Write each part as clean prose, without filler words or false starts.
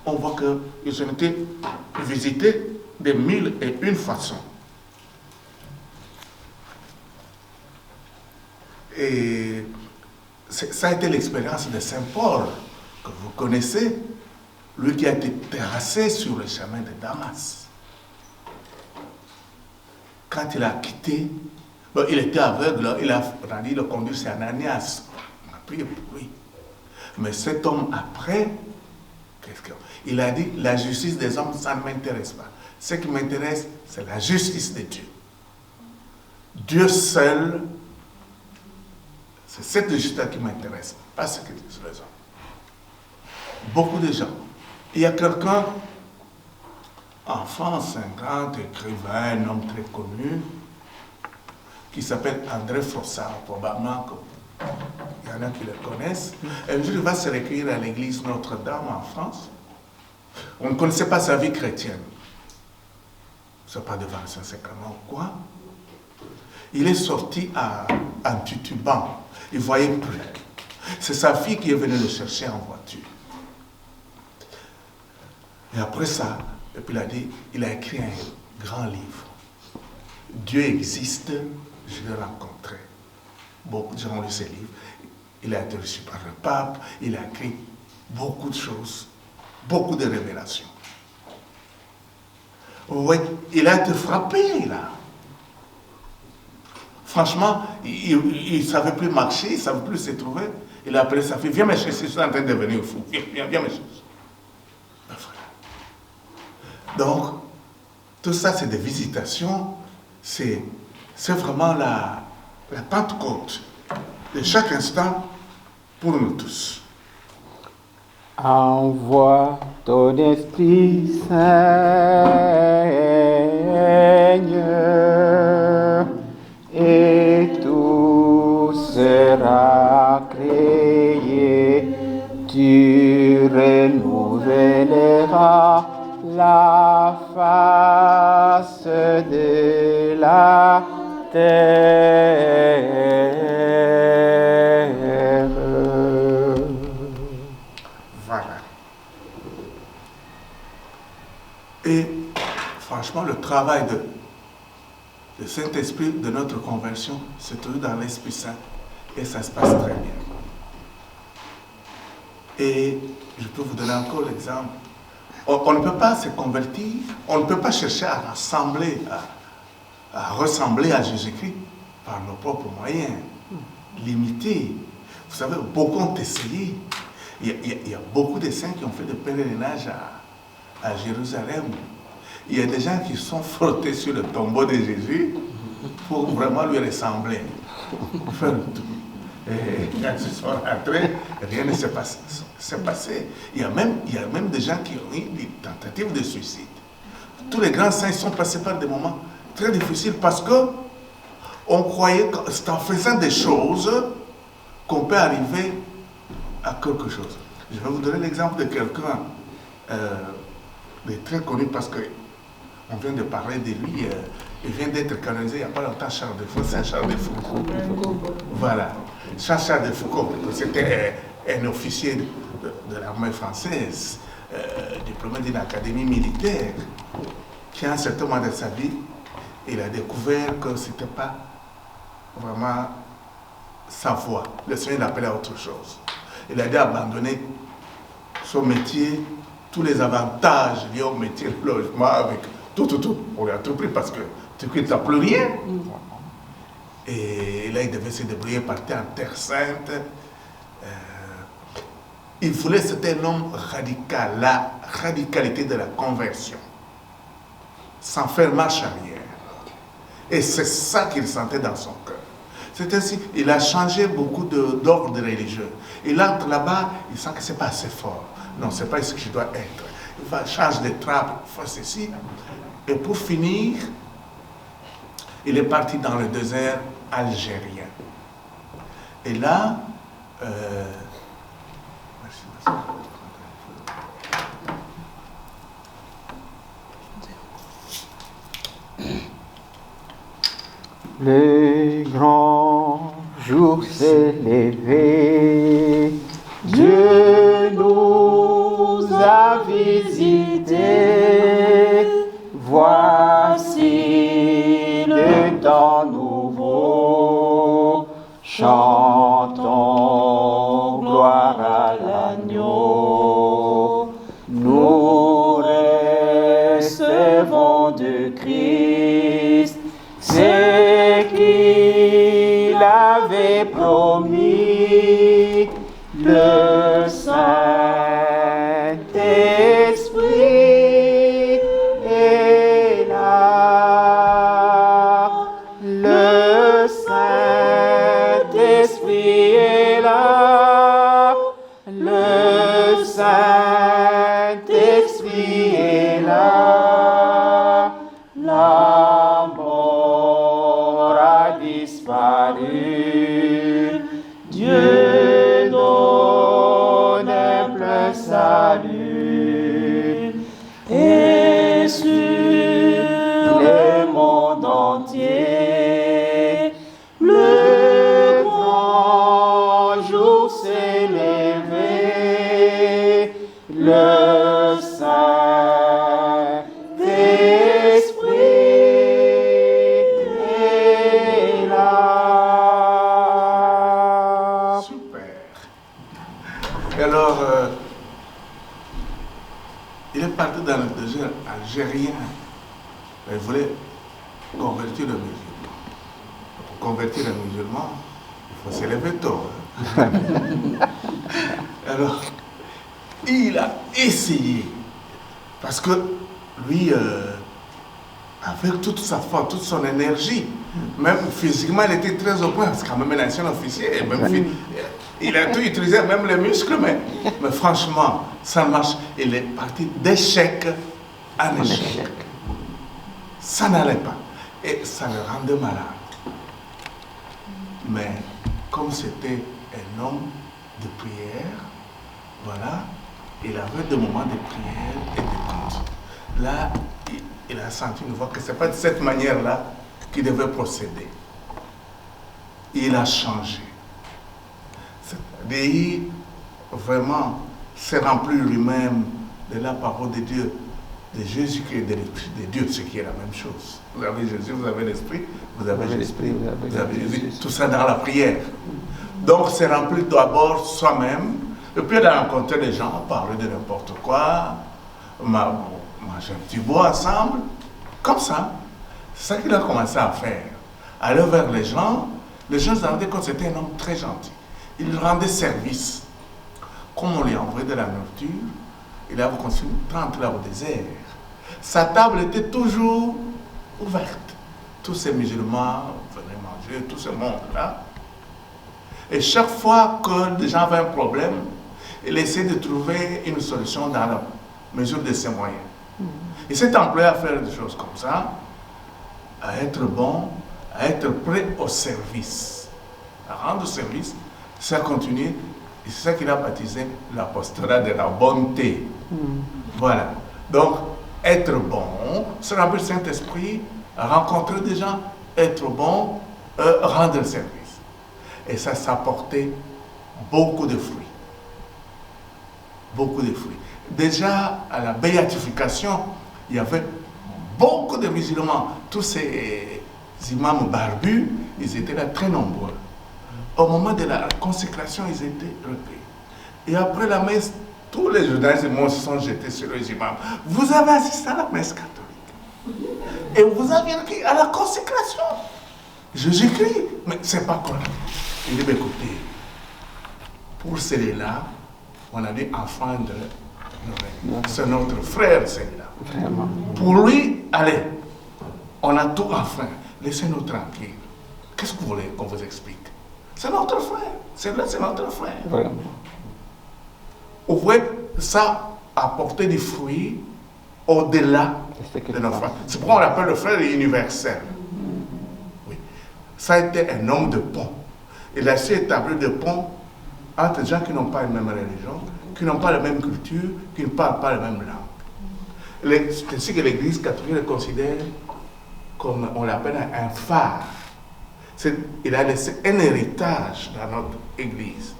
on voit qu'ils ont été visités de 1001 façons. Et ça a été l'expérience de Saint Paul, que vous connaissez, lui qui a été terrassé sur le chemin de Damas. Quand il a quitté, bon, il était aveugle, il a rendu le conduit, c'est Ananias. On a prié pour lui. Mais cet homme, après, il a dit, la justice des hommes, ça ne m'intéresse pas. Ce qui m'intéresse, c'est la justice de Dieu. Dieu seul, c'est cette justice qui m'intéresse, pas ce que disent les hommes. Beaucoup de gens. Il y a quelqu'un, en France, un grand écrivain, un homme très connu, qui s'appelle André Frossard, probablement qu'il y en a qui le connaissent. Un jour, il va se recueillir à l'église Notre-Dame en France. On ne connaissait pas sa vie chrétienne. Ce n'est pas devant le Saint-Sacrement ou quoi. Il est sorti en titubant. Il ne voyait plus. C'est sa fille qui est venue le chercher en voiture. Et après ça, et puis il a écrit un grand livre. Dieu existe, je l'ai rencontré. Beaucoup de gens ont lu ce livre. Il a été reçu par le pape, il a écrit beaucoup de choses, beaucoup de révélations. Oui, il a été frappé là. Franchement, il ne savait plus marcher, il ne savait plus se trouver. Il a appelé sa fille, viens me chercher, je suis en train de devenir fou. Viens me chercher. Donc, tout ça, c'est des visitations. C'est vraiment la Pentecôte de chaque instant pour nous tous. Envoie ton Esprit, Seigneur, et tout sera créé. Tu renouvelleras la face de la terre. Voilà. Et franchement, le travail de Saint-Esprit, de notre conversion, se trouve dans l'Esprit Saint. Et ça se passe très bien. Et je peux vous donner encore l'exemple. On ne peut pas se convertir, on ne peut pas chercher à ressembler à Jésus-Christ par nos propres moyens, limités. Vous savez, beaucoup ont essayé. Il y a beaucoup de saints qui ont fait des pèlerinages à Jérusalem. Il y a des gens qui sont frottés sur le tombeau de Jésus pour vraiment lui ressembler. Et quand ils sont rentrés, rien ne s'est passé. Il y a même des gens qui ont eu des tentatives de suicide. Tous les grands saints sont passés par des moments très difficiles parce qu'on croyait que c'est en faisant des choses qu'on peut arriver à quelque chose. Je vais vous donner l'exemple de quelqu'un de très connu parce qu'on vient de parler de lui. Il vient d'être canonisé il n'y a pas longtemps, Charles de Foucault, Saint Charles de Foucault. Voilà. Charles de Foucault, c'était un officier de l'armée française, diplômé d'une académie militaire, qui à un certain moment de sa vie, il a découvert que ce n'était pas vraiment sa voie. Le Seigneur l'appelait à autre chose. Il a dû abandonner son métier, tous les avantages liés au métier, le logement, avec tout. On lui a tout pris parce que tu n'as plus rien. Et là, il devait se débrouiller, partir en Terre Sainte. Il voulait, c'était un homme radical, la radicalité de la conversion, sans faire marche arrière. Et c'est ça qu'il sentait dans son cœur. C'est ainsi, il a changé beaucoup d'ordres religieux. Il entre là-bas, il sent que ce n'est pas assez fort. Non, ce n'est pas ce que je dois être. Il va changer de trappe, il fait ceci. Et pour finir, il est parti dans le désert algérien. Et là, le grand jour s'est levé, Dieu nous a visité. Voici le temps nouveau. Chantons gloire à l'agneau. Nous recevons de Christ ce qu'il avait promis, le Saint-Esprit est là. Le Saint-Esprit est là. Le Saint-Esprit est là. La mort a disparu. Dieu donne un plein salut. Et sur le monde entier, le grand jour s'est levé. Le Saint-Esprit est là. Super. Et alors, il est parti dans le désert algérien. Il voulait convertir le musulman. Pour convertir un musulman, il faut se lever tôt. Hein. Alors, il a essayé. Parce que lui, avec toute sa force, toute son énergie, même physiquement, il était très au point. C'est quand même un ancien officier. Même il a tout utilisé, même les muscles, mais franchement, ça marche. Il est parti d'échec en échec. Ça n'allait pas. Et ça le rendait malade. Mais comme c'était un homme de prière, voilà, il avait des moments de prière et d'écoute. Là, il a senti une fois que ce n'est pas de cette manière-là qu'il devait procéder. Il a changé. C'est-à-dire, vraiment, s'est rempli lui-même de la parole de Dieu, de Jésus-Christ et de l'Esprit de Dieu, ce qui est la même chose. Vous avez Jésus, vous avez l'Esprit, vous avez l'Esprit, vous avez Jésus, tout ça dans la prière. Donc, c'est rempli d'abord soi-même, et puis il a rencontré des gens, parler de n'importe quoi, manger un petit bois ensemble, comme ça. C'est ça qu'il a commencé à faire. Aller vers les gens se rendaient compte que c'était un homme très gentil. Il rendait service. Comme on lui a envoyé de la nourriture, il avait construit 30 là au désert. Sa table était toujours ouverte. Tous ces musulmans venaient manger, tout ce monde-là. Et chaque fois que les gens avaient un problème, il essayait de trouver une solution dans la mesure de ses moyens. Il s'est employé à faire des choses comme ça, à être bon, à être prêt au service, à rendre service, ça continue. Et c'est ça qu'il a baptisé l'apostolat de la bonté. Voilà. Donc, être bon, se remplir du Saint-Esprit, rencontrer des gens, être bon, rendre le service. Et ça portait beaucoup de fruits. Beaucoup de fruits. Déjà, à la béatification, il y avait beaucoup de musulmans. Tous ces imams barbus, ils étaient là très nombreux. Au moment de la consécration, ils étaient repris. Et après la messe, tous les journalistes se sont jetés sur les imams. Vous avez assisté à la messe catholique. Et vous avez écrit à la consécration. Jésus-Christ. Mais c'est pas correct. Il dit, écoutez, pour celui-là, on a dit enfant de Noël. C'est notre frère, celui-là. Vraiment. Pour lui, allez, on a tout enfin. Laissez-nous tranquilles. Qu'est-ce que vous voulez qu'on vous explique? C'est notre frère. C'est notre frère. Vraiment. Vous voyez, ça a porté des fruits au-delà de nos frères. C'est pourquoi on l'appelle le frère universel. Oui. Ça a été un homme de pont. Il a su établir des ponts entre des gens qui n'ont pas la même religion, qui n'ont pas la même culture, qui ne parlent pas la même langue. C'est ainsi que l'Église catholique le considère comme, on l'appelle un phare. Il a laissé un héritage dans notre Église.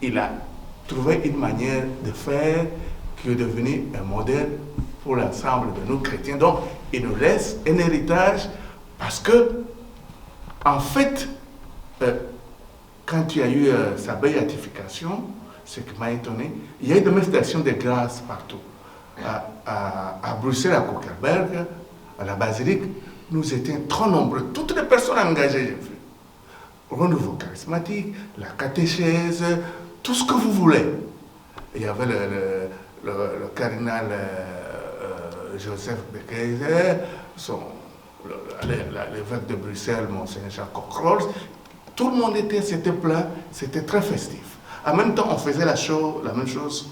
Il a trouvé une manière de faire qui est devenu un modèle pour l'ensemble de nous chrétiens. Donc, il nous laisse un héritage parce que, en fait, quand il y a eu sa béatification, ce qui m'a étonné, il y a eu des manifestations de grâce partout. À Bruxelles, à Kokelberg, à la basilique, nous étions trop nombreux, toutes les personnes engagées, j'ai vu. Renouveau charismatique, la catéchèse, tout ce que vous voulez. Il y avait le cardinal Joseph Bekeyzer, l'évêque de Bruxelles, Monseigneur Jacques Cockrols. Tout le monde s'était plein, c'était très festif. En même temps, on faisait la même chose